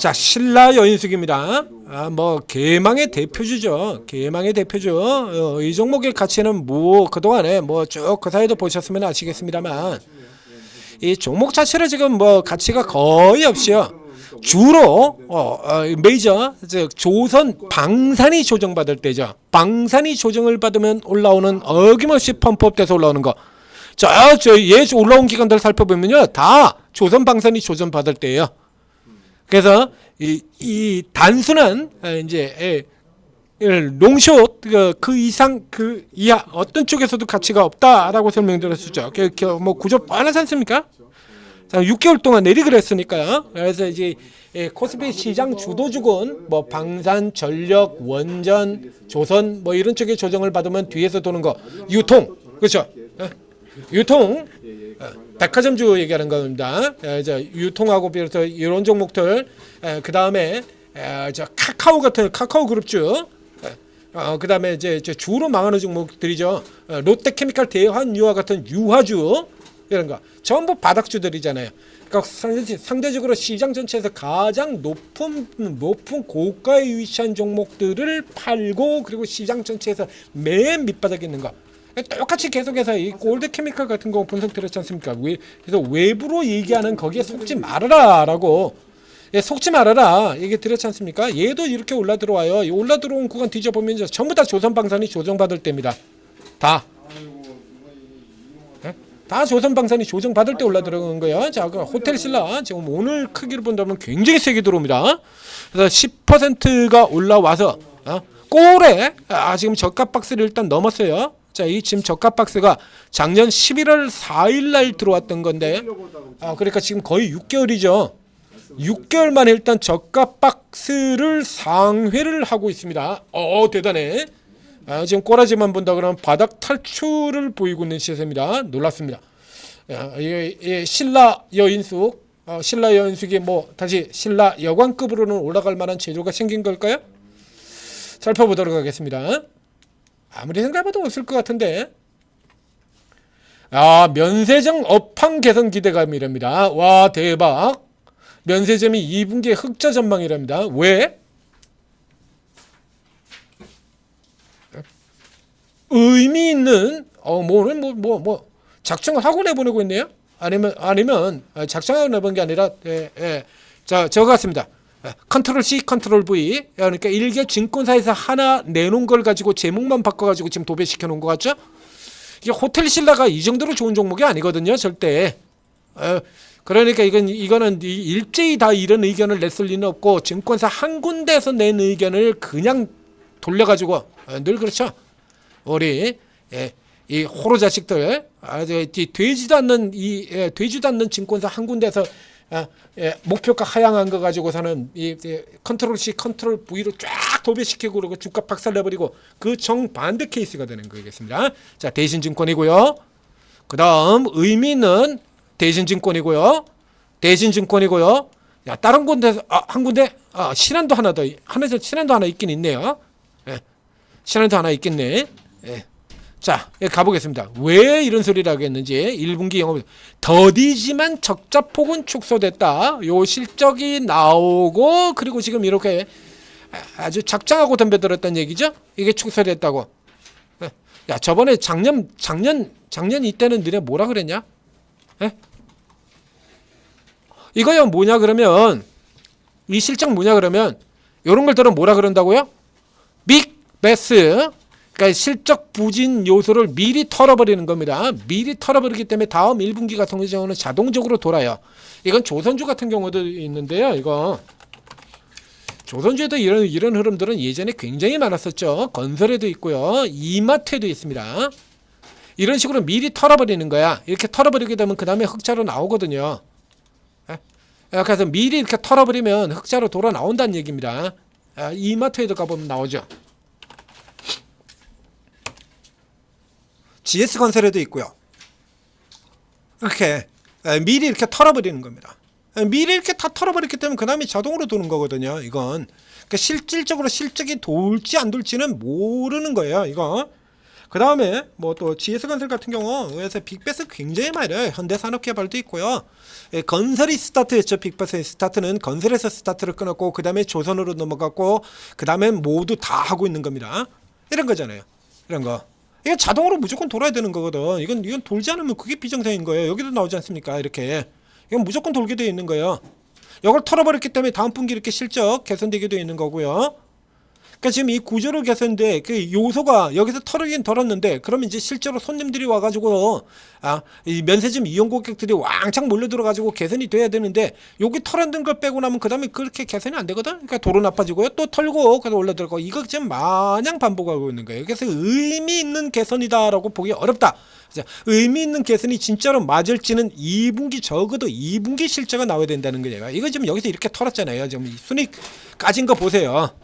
자, 신라 여인숙입니다. 뭐 개망의 대표주죠. 개망의 대표주. 이 종목의 가치는 뭐 그동안에 뭐 쭉 그 사이도 보셨으면 아시겠습니다만 이 종목 자체를 지금 뭐 가치가 거의 없이요. 주로 메이저 조선 방산이 조정받을 때죠. 방산이 조정을 받으면 올라오는 어김없이 펌프업돼서 올라오는 거. 얘 올라온 기간들 살펴보면요, 다 조선 방산이 조정받을 때예요. 그래서 이 단순한 이제 롱숏 그 이상 그 이하 어떤 쪽에서도 가치가 없다라고 설명드렸었죠. 뭐 구조 뻔하지 않습니까? 6개월 동안 내리 그랬으니까요. 그래서 이제 코스피 시장 주도주군 뭐 방산, 전력, 원전, 조선 뭐 이런 쪽에 조정을 받으면 뒤에서 도는 거 유통 그렇죠? 유통 백화점주 얘기하는 겁니다. 유통하고 비롯해서 이런 종목들 그 다음에 카카오 같은 카카오 그룹주 그 다음에 이제 주로 망하는 종목들이죠. 롯데케미칼, 대환유화 같은 유화주 이런 거 전부 바닥주들이잖아요. 그러니까 상대적으로 시장 전체에서 가장 높은 고가에 위치한 종목들을 팔고 그리고 시장 전체에서 맨 밑바닥에 있는 거 똑같이 계속해서 이 골드케미칼 같은 거 분석 드렸지 않습니까? 그래서 외부로 얘기하는 거기에 속지 말아라라고 속지 말아라 얘기 드렸지 않습니까? 얘도 이렇게 올라 들어와요. 올라 들어온 구간 뒤져보면 전부 다 조선방산이 조정받을 때입니다. 다 조선방산이 조정받을 때 올라 들어간 거예요. 자, 그 호텔 신라 지금 오늘 크기를 본다면 굉장히 세게 들어옵니다. 그래서 10%가 올라와서 꼴에 지금 저가 박스를 일단 넘었어요. 자, 이 지금 저가 박스가 작년 11월 4일 날 들어왔던 건데 그러니까 지금 거의 6개월이죠. 6개월 만에 일단 저가 박스를 상회를 하고 있습니다. 대단해. 지금 꼬라지만 본다 그러면 바닥 탈출을 보이고 있는 시세입니다. 놀랍습니다. 신라 여인숙, 신라 여인숙이 뭐 다시 신라 여관급으로는 올라갈 만한 재료가 생긴 걸까요? 살펴보도록 하겠습니다. 아무리 생각해봐도 없을 것 같은데. 면세점 업황 개선 기대감이랍니다. 와, 대박. 면세점이 2분기에 흑자 전망이랍니다. 왜? 의미 있는 작정을 하고 내보내고 있네요. 아니면 작정하고 내본 게 아니라 자, 저거 같습니다. 컨트롤 C, 컨트롤 V. 그러니까 일개 증권사에서 하나 내놓은 걸 가지고 제목만 바꿔가지고 지금 도배시켜 놓은 것 같죠? 이게 호텔 신라가 이 정도로 좋은 종목이 아니거든요, 절대. 그러니까 이거는 일제히 다 이런 의견을 냈을 리는 없고 증권사 한 군데에서 낸 의견을 그냥 돌려가지고 늘 그렇죠. 우리 이 호로 자식들 되지도 않는 증권사 한 군데서 목표가 하향한 거 가지고서는 이 컨트롤 C, 컨트롤 V로 쫙 도배시키고 그러고 주가 박살내버리고 그 정반대 케이스가 되는 거겠습니다. 자, 대신증권이고요. 그 다음 의미는 대신증권이고요. 야, 다른 군데서 한 군데 신한도 하나 더 신한도 하나 있긴 있네요. 신한도 하나 있겠네. 자, 가보겠습니다. 왜 이런 소리를 하겠는지 1분기 영업 더디지만 적자폭은 축소됐다. 요 실적이 나오고 그리고 지금 이렇게 아주 작정하고 덤벼들었다는 얘기죠. 이게 축소됐다고. 야, 저번에 작년 이때는 너네 뭐라 그랬냐? 이거요 뭐냐 그러면 이 실적 뭐냐 그러면 요런 걸들은 뭐라 그런다고요? 믹베스. 그러니까 실적 부진 요소를 미리 털어버리는 겁니다. 미리 털어버리기 때문에 다음 1분기 같은 경우는 자동적으로 돌아요. 이건 조선주 같은 경우도 있는데요. 이거 조선주에도 이런 흐름들은 예전에 굉장히 많았었죠. 건설에도 있고요. 이마트에도 있습니다. 이런 식으로 미리 털어버리는 거야. 이렇게 털어버리게 되면 그 다음에 흑자로 나오거든요. 그래서 미리 이렇게 털어버리면 흑자로 돌아 나온다는 얘기입니다. 이마트에도 가보면 나오죠. GS건설에도 있고요. 이렇게 미리 이렇게 털어버리는 겁니다. 미리 이렇게 다 털어버렸기 때문에 그 다음에 자동으로 도는 거거든요. 이건 그러니까 실질적으로 실적이 돌지 안 돌지는 모르는 거예요. 이거 그 다음에 뭐 또 GS건설 같은 경우에서 빅베스 굉장히 많이 해요. 현대산업개발도 있고요. 예, 건설이 스타트했죠. 빅베스의 스타트는 건설에서 스타트를 끊었고 그 다음에 조선으로 넘어갔고 그 다음에 모두 다 하고 있는 겁니다. 이런 거잖아요. 이런 거. 이건 자동으로 무조건 돌아야 되는 거거든. 이건 돌지 않으면 그게 비정상인 거예요. 여기도 나오지 않습니까? 이렇게. 이건 무조건 돌게 되어 있는 거예요. 이걸 털어버렸기 때문에 다음 분기 이렇게 실적 개선되게 되어 있는 거고요. 그러니까 지금 이 구조를 개선인데 그 요소가 여기서 털긴 털었는데 그러면 이제 실제로 손님들이 와가지고 이 면세점 이용 고객들이 왕창 몰려들어가지고 개선이 돼야 되는데 여기 털어둔 걸 빼고 나면 그 다음에 그렇게 개선이 안 되거든. 그러니까 도로 나빠지고요. 또 털고 그래서 올라들고 이거 지금 마냥 반복하고 있는 거예요. 그래서 의미 있는 개선이다라고 보기 어렵다. 의미 있는 개선이 진짜로 맞을지는 2분기 적어도 2분기 실적가 나와야 된다는 거예요. 이거 지금 여기서 이렇게 털었잖아요. 지금 순익 까진 거 보세요.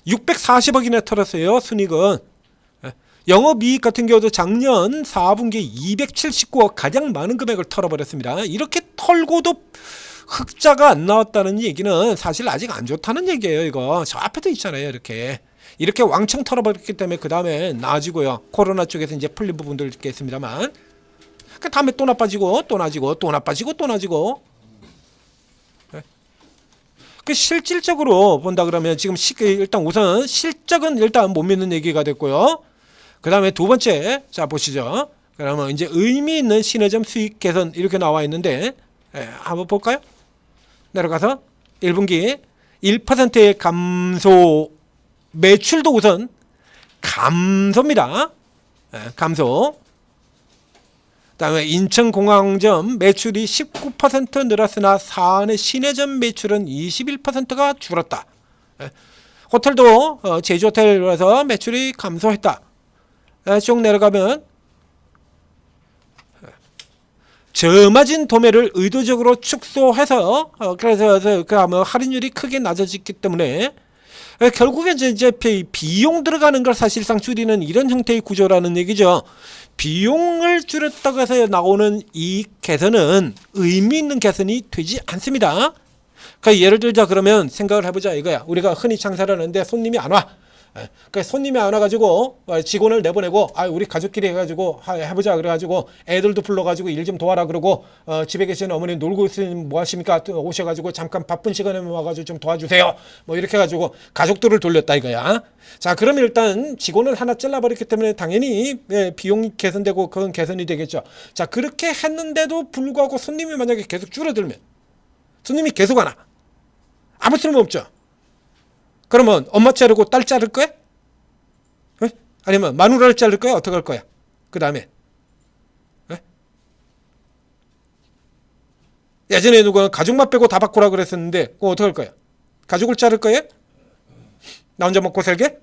640억이나 털었어요. 순익은. 영업이익 같은 경우도 작년 4분기에 279억 가장 많은 금액을 털어버렸습니다. 이렇게 털고도 흑자가 안 나왔다는 얘기는 사실 아직 안 좋다는 얘기예요. 이거 저 앞에도 있잖아요. 이렇게 왕창 털어버렸기 때문에 그 다음에 나아지고요. 코로나 쪽에서 이제 풀린 부분들 있겠습니다만 그 다음에 또 나빠지고 또 나아지고 또 나빠지고 또 나아지고. 그 실질적으로 본다 그러면 지금 일단 우선 실적은 일단 못 믿는 얘기가 됐고요. 그 다음에 두 번째 자 보시죠. 그러면 이제 의미 있는 신의점 수익 개선 이렇게 나와 있는데 한번 볼까요? 내려가서 1분기 1%의 감소 매출도 우선 감소입니다. 감소. 그다음에 인천공항점 매출이 19% 늘었으나 사안의 시내점 매출은 21%가 줄었다. 호텔도 제주호텔에서 매출이 감소했다. 쭉 내려가면 저마진 도매를 의도적으로 축소해서 그래서 할인율이 크게 낮아졌기 때문에 결국에 이제 비용 들어가는 걸 사실상 줄이는 이런 형태의 구조라는 얘기죠. 비용을 줄였다고 해서 나오는 이 개선은 의미 있는 개선이 되지 않습니다. 그러니까 예를 들자 그러면 생각을 해보자 이거야. 우리가 흔히 장사를 하는데 손님이 안 와. 그러니까 손님이 안 와가지고 직원을 내보내고 우리 가족끼리 해가지고 해보자 그래가지고 애들도 불러가지고 일 좀 도와라 그러고 집에 계시는 어머니 놀고 있으면 뭐 하십니까? 오셔가지고 잠깐 바쁜 시간에 와가지고 좀 도와주세요. 뭐 이렇게 해가지고 가족들을 돌렸다 이거야. 자 그러면 일단 직원을 하나 잘라버렸기 때문에 당연히 비용이 개선되고 그건 개선이 되겠죠. 자 그렇게 했는데도 불구하고 손님이 만약에 계속 줄어들면 손님이 계속 안 와. 아무 쓸모 없죠. 그러면 엄마 자르고 딸 자를 거야? 아니면 마누라를 자를 거야? 어떻게 할 거야? 그 다음에 예전에 누가 가족만 빼고 다 바꾸라 그랬었는데 그거 어떻게 할 거야? 가족을 자를 거야? 나 혼자 먹고 살게?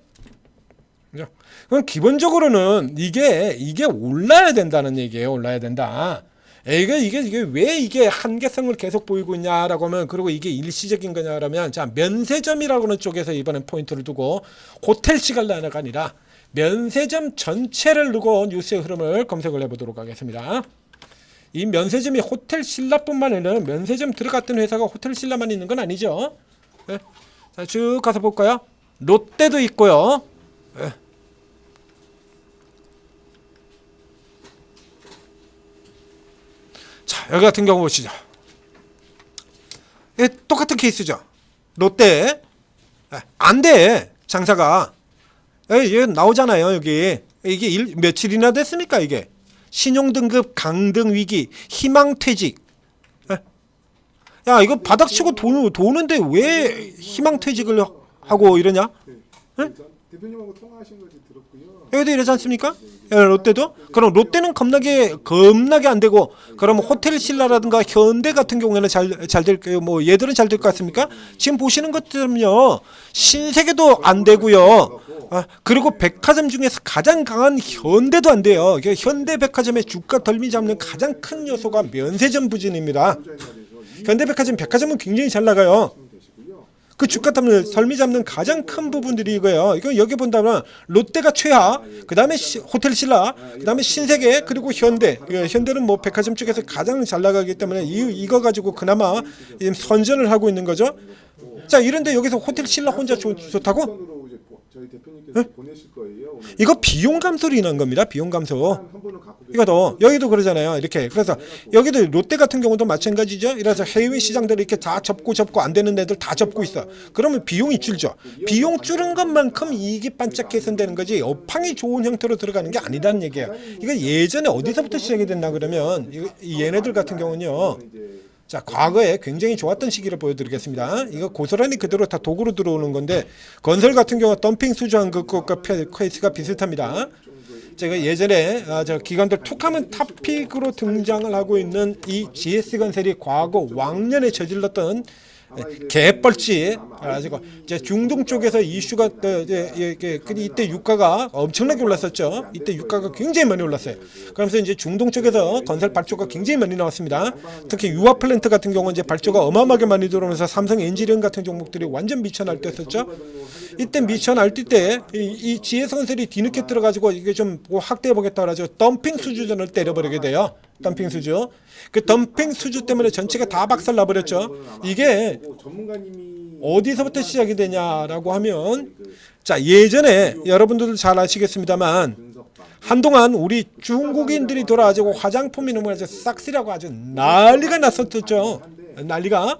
그럼 기본적으로는 이게 올라야 된다는 얘기예요. 올라야 된다. 이게 왜 이게 한계성을 계속 보이고 있냐라고 하면 그리고 이게 일시적인 거냐라면 자 면세점이라고 하는 쪽에서 이번엔 포인트를 두고 호텔 시갈라가 아니라 면세점 전체를 두고 뉴스의 흐름을 검색을 해보도록 하겠습니다. 이 면세점이 호텔 신라뿐만 아니라 면세점 들어갔던 회사가 호텔 신라만 있는 건 아니죠. 자, 쭉 가서 볼까요? 롯데도 있고요. 자, 여기 같은 경우 보시죠. 똑같은 케이스죠. 롯데 안 돼. 장사가 여기 나오잖아요. 여기 이게 며칠이나 됐습니까? 이게 신용등급 강등 위기 희망퇴직. 야 이거 바닥치고 도는데 왜 희망퇴직을 하고 이러냐? 대표님하고 통화하신 거지 들었고요. 여기도 이러지 않습니까? 롯데도? 그럼 롯데는 겁나게 안 되고 그러면 호텔 신라라든가 현대 같은 경우에는 잘 될 거예요. 뭐 얘들은 잘 될 것 같습니까? 지금 보시는 것들은요 신세계도 안 되고요. 그리고 백화점 중에서 가장 강한 현대도 안 돼요. 현대백화점의 주가 덜미 잡는 가장 큰 요소가 면세점 부진입니다. 현대백화점 백화점은 굉장히 잘 나가요. 그 주가 덜미 잡는 가장 큰 부분들이 이거예요. 이거 여기 본다면 롯데가 최하, 그 다음에 호텔 신라, 그 다음에 신세계, 그리고 현대. 현대는 뭐 백화점 쪽에서 가장 잘 나가기 때문에 이거 가지고 그나마 선전을 하고 있는 거죠. 자 이런데 여기서 호텔 신라 혼자 좋다고? 저희 대표님께서 보내실 거예요. 오늘. 이거 비용 감소로 인한 겁니다. 비용 감소. 한 분은 갖고 이거도 여기도 그러잖아요. 이렇게 그래서 여기도 롯데 같은 경우도 마찬가지죠. 이래서 해외 시장들 이렇게 다 접고 안 되는 애들 다 접고 있어. 그러면 비용이 줄죠. 비용 줄은 것만큼 이익이 반짝 개선되는 거지. 업황이 좋은 형태로 들어가는 게 아니다는 얘기예요. 이거 예전에 어디서부터 시작이 됐나 그러면 이 얘네들 같은 경우는요. 자, 과거에 굉장히 좋았던 시기를 보여드리겠습니다. 이거 고스란히 그대로 다 도구로 들어오는 건데 건설 같은 경우 덤핑 수주한 것과 케이스가 비슷합니다. 제가 예전에 저 기관들 툭하면 탑픽으로 등장을 하고 있는 이 GS건설이 과거 왕년에 저질렀던 개뻘지 가지고 이제 중동 쪽에서 이슈가 이때 유가가 엄청나게 올랐었죠. 이때 유가가 굉장히 많이 올랐어요. 그러면서 이제 중동 쪽에서 건설 발주가 굉장히 많이 나왔습니다. 특히 유화 플랜트 같은 경우는 이제 발주가 어마어마하게 많이 들어오면서 삼성 엔지니어링 같은 종목들이 완전 미쳐 날뛰었었죠. 이때 미쳐 날뛸 때 이 GS건설이 뒤늦게 들어가지고 이게 좀 확대해 보겠다 그러죠. 덤핑 수주전을 때려버리게 돼요. 덤핑 수주. 그 덤핑 수주 때문에 전체가 다 박살 나버렸죠. 이게 어디서부터 시작이 되냐라고 하면 자 예전에 여러분들도 잘 아시겠습니다만 한동안 우리 중국인들이 돌아가지고 화장품 이놈을 아주 싹쓸이라고 아주 난리가 났었죠. 난리가.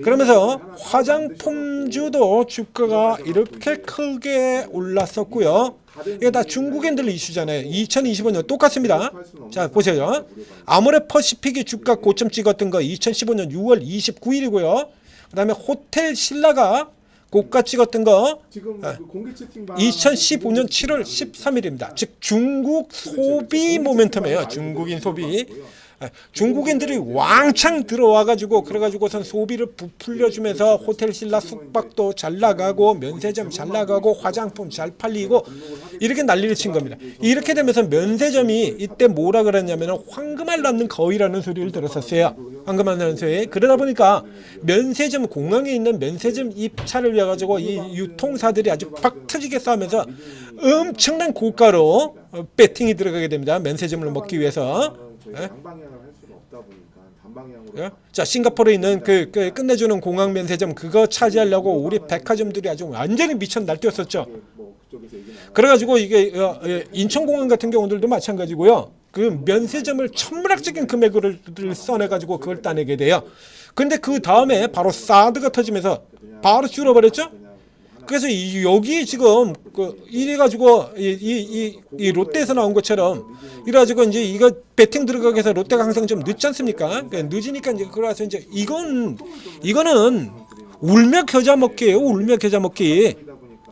그러면서 화장품주도 주가가 이렇게 크게 올랐었고요. 이게 다 중국인들 이슈잖아요. 2025년 똑같습니다. 자 보세요. 아모레 퍼시픽이 주가 고점 찍었던 거 2015년 6월 29일이고요. 그 다음에 호텔 신라가 고가 찍었던 거 2015년 7월 13일입니다. 즉 중국 소비 모멘텀이에요. 중국인 소비. 중국인들이 왕창 들어와가지고 그래가지고선 소비를 부풀려주면서 호텔 신라 숙박도 잘 나가고 면세점 잘 나가고 화장품 잘 팔리고 이렇게 난리를 친 겁니다. 이렇게 되면서 면세점이 이때 뭐라 그랬냐면 황금알 낳는 거위라는 소리를 들었었어요. 황금알 낳는 소리. 그러다 보니까 면세점 공항에 있는 면세점 입찰을 위해 가지고 이 유통사들이 아주 팍 터지게 싸우면서 엄청난 고가로 배팅이 들어가게 됩니다. 면세점을 먹기 위해서. 양방향을 할 수가 없다 보니까 단방향으로. 예? 자 싱가포르에 있는 그 끝내주는 공항 면세점 그거 차지하려고 우리 백화점들이 아주 완전히 미쳐 날뛰었었죠. 그래가지고 이게 인천공항 같은 경우들도 마찬가지고요. 그 면세점을 천문학적인 금액을 써내가지고 그걸 따내게 돼요. 근데 그 다음에 바로 사드가 터지면서 바로 줄어버렸죠. 그래서 여기 지금 이래가지고 이 롯데에서 나온 것처럼 이래가지고 이제 이거 배팅 들어가기 위해서 롯데가 항상 좀 늦지 않습니까? 그러니까 늦으니까 이제 그래서 이제 이거는 울며 겨자 먹기예요. 울며 겨자 먹기.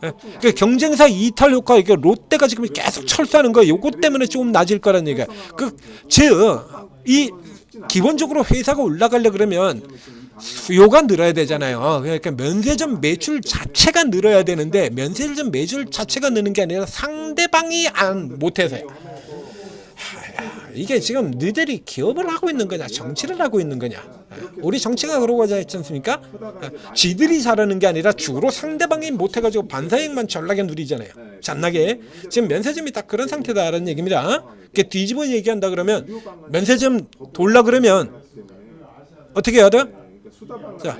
그러니까 경쟁사 이탈 효과 이게 롯데가 지금 계속 철수하는 거 요것 때문에 좀 낮을 거라는 얘기야. 이 기본적으로 회사가 올라가려 그러면 수요가 늘어야 되잖아요. 그러니까 면세점 매출 자체가 늘어야 되는데 면세점 매출 자체가 느는 게 아니라 상대방이 못해서요. 이게 지금 너희들이 기업을 하고 있는 거냐 정치를 하고 있는 거냐. 우리 정치가 그러고 하지 않습니까? 지들이 잘하는 게 아니라 주로 상대방이 못해가지고 반사익만 전락에 누리잖아요. 잔나게. 지금 면세점이 딱 그런 상태다라는 얘기입니다. 이렇게 뒤집어 얘기한다 그러면 면세점 돌라 그러면 어떻게 해야 돼요? 자,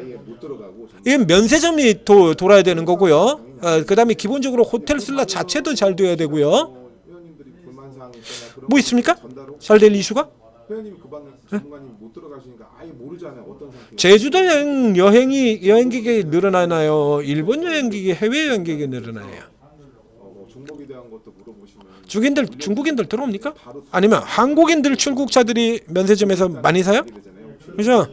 이게 면세점이 돌아야 되는 거고요. 그 다음에 기본적으로 호텔 신라 자체도 잘 돼야 되고요. 뭐 있습니까? 잘 될 이슈가? 회원님이 그 방에 전문가님 못 들어가시니까 아예 모르잖아요. 어떤 상태. 제주도 여행객이 늘어나나요? 일본 여행객이 해외 여행객이 늘어나요? 종목에 대한 것도 물어보시면. 중국인들 들어옵니까? 아니면 한국인들 출국자들이 면세점에서 많이 사요? 그죠?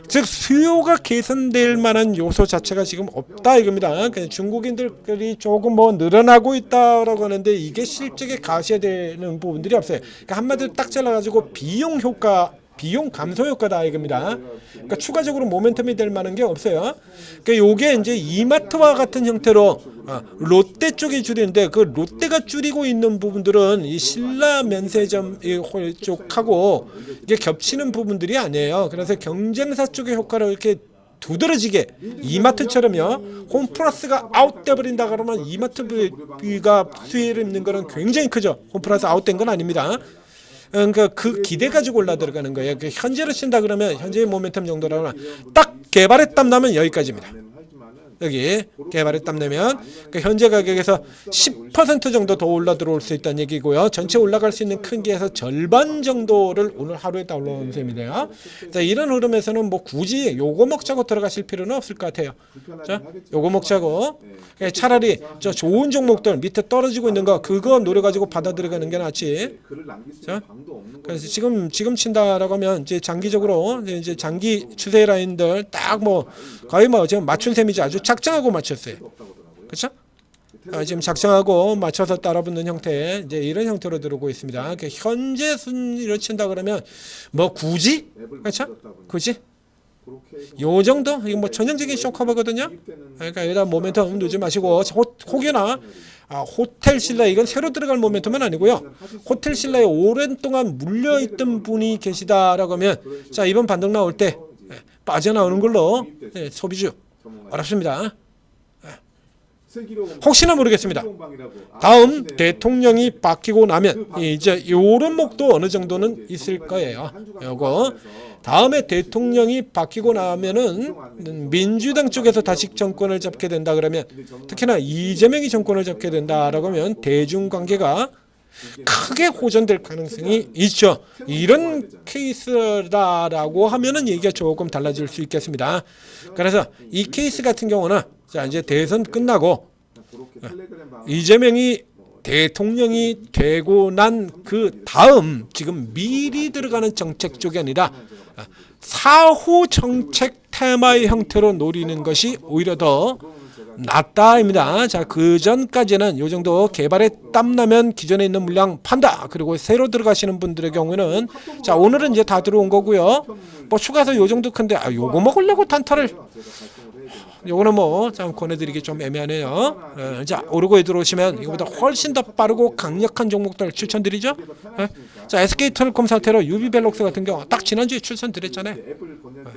즉 수요가 개선될 만한 요소 자체가 지금 없다 이겁니다. 중국인들이 조금 뭐 늘어나고 있다라고 하는데 이게 실적에 가시되는 부분들이 없어요. 그러니까 한마디로 딱 잘라가지고 비용 감소 효과다 이겁니다. 그러니까 추가적으로 모멘텀이 될 만한 게 없어요. 그러니까 요게 이제 이마트와 같은 형태로 롯데 쪽이 줄이는데 그 롯데가 줄이고 있는 부분들은 이 신라 면세점 쪽하고 이게 겹치는 부분들이 아니에요. 그래서 경쟁사 쪽의 효과를 이렇게 두드러지게 이마트처럼요. 홈플러스가 아웃돼 버린다 그러면 이마트가 수혜를 입는 거는 굉장히 크죠. 홈플러스 아웃된 건 아닙니다. 그러니까 그 기대 가지고 올라 들어가는 거예요. 현재로 친다 그러면 현재의 모멘텀 정도라면 딱 개발했담 나면 여기까지입니다. 여기 개발에 땀 내면 그 현재 가격에서 10% 정도 더 올라 들어올 수 있다는 얘기고요. 전체 올라갈 수 있는 크기에서 절반 정도를 오늘 하루에 다 올라온 셈이네요. 자, 이런 흐름에서는 뭐 굳이 요거 먹자고 들어가실 필요는 없을 것 같아요. 자, 요거 먹자고 차라리 저 좋은 종목들 밑에 떨어지고 있는 거 그거 노려가지고 받아 들어가는 게 낫지. 자, 그래서 지금 친다라고 하면 이제 장기적으로 이제 장기 추세 라인들 딱 뭐 거의 뭐 지금 맞춘 셈이지 아주 작정하고 맞췄어요. 그렇죠? 지금 작정하고 맞춰서 따라붙는 형태 이제 이런 형태로 들어오고 있습니다. 그러니까 현재 순위를 친다 그러면 뭐 굳이 그렇죠? 굳이 요 정도 이거 뭐 전형적인 쇼커버거든요. 그러니까 여기다 모멘텀 누지 마시고 혹여나 호텔 신라 이건 새로 들어갈 모멘텀은 아니고요. 호텔 신라에 오랜 동안 물려있던 분이 계시다라고 하면 자 이번 반등 나올 때 빠져나오는 걸로 소비주 어렵습니다. 혹시나 모르겠습니다. 다음 대통령이 바뀌고 나면 이제 이런 목도 어느 정도는 있을 거예요. 요거 다음에 대통령이 바뀌고 나면은 민주당 쪽에서 다시 정권을 잡게 된다 그러면 특히나 이재명이 정권을 잡게 된다라고 하면 대중관계가 크게 호전될 가능성이 있죠. 이런 케이스다라고 하면은 얘기가 조금 달라질 수 있겠습니다. 그래서 이 케이스 같은 경우는 자 이제 대선 끝나고 이재명이 대통령이 되고 난 그 다음 지금 미리 들어가는 정책 쪽이 아니라 사후 정책 테마의 형태로 노리는 것이 오히려 더 낫다입니다. 자, 그 전까지는 요 정도 개발에 땀나면 기존에 있는 물량 판다. 그리고 새로 들어가시는 분들의 경우에는 자, 오늘은 이제 다 들어온 거고요. 뭐 추가해서 요 정도 큰데 요거 먹으려고 단타를 요거는 뭐 참 권해드리기 좀 애매하네요. 자, 오르고에 들어오시면 이거보다 훨씬 더 빠르고 강력한 종목들 추천드리죠. 자, SK텔레콤 사태로 유비벨록스 같은 경우 딱 지난주에 추천드렸잖아요.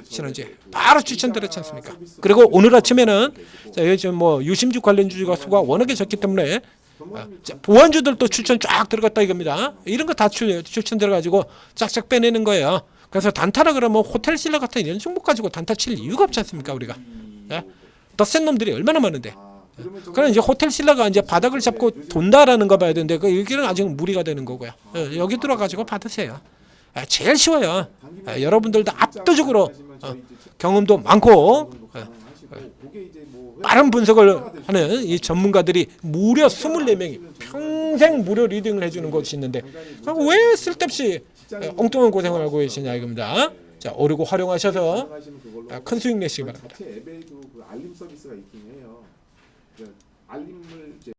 지난주에 바로 추천드렸지 않습니까? 그리고 오늘 아침에는 자, 요즘 뭐 유심주 관련 주주가 수가 워낙에 적기 때문에 보안주들도 추천 쫙 들어갔다 이겁니다. 이런 거 다 추천 들어가지고 쫙쫙 빼내는 거예요. 그래서 단타라 그러면 호텔신라 같은 이런 종목 가지고 단타 칠 이유가 없지 않습니까 우리가? 더 센 놈들이 얼마나 많은데. 그럼 이제 호텔신라가 이제 바닥을 잡고 돈다라는 거 봐야 되는데 그 여기는 아직 무리가 되는 거고요. 여기 들어가지고 받으세요. 제일 쉬워요. 여러분들도 압도적으로 경험도 많고 빠른 분석을 하는 이 전문가들이 무려 24명이 평생 무료 리딩을 해주는 곳이 있는데 왜 쓸데없이 엉뚱한 고생을 하고 계시냐 이겁니다. 자, 오르고 활용하셔서 큰 수익 내시기 바랍니다. 자체 앱에도 그 알림 서비스가 있긴 해요. 알림을 이제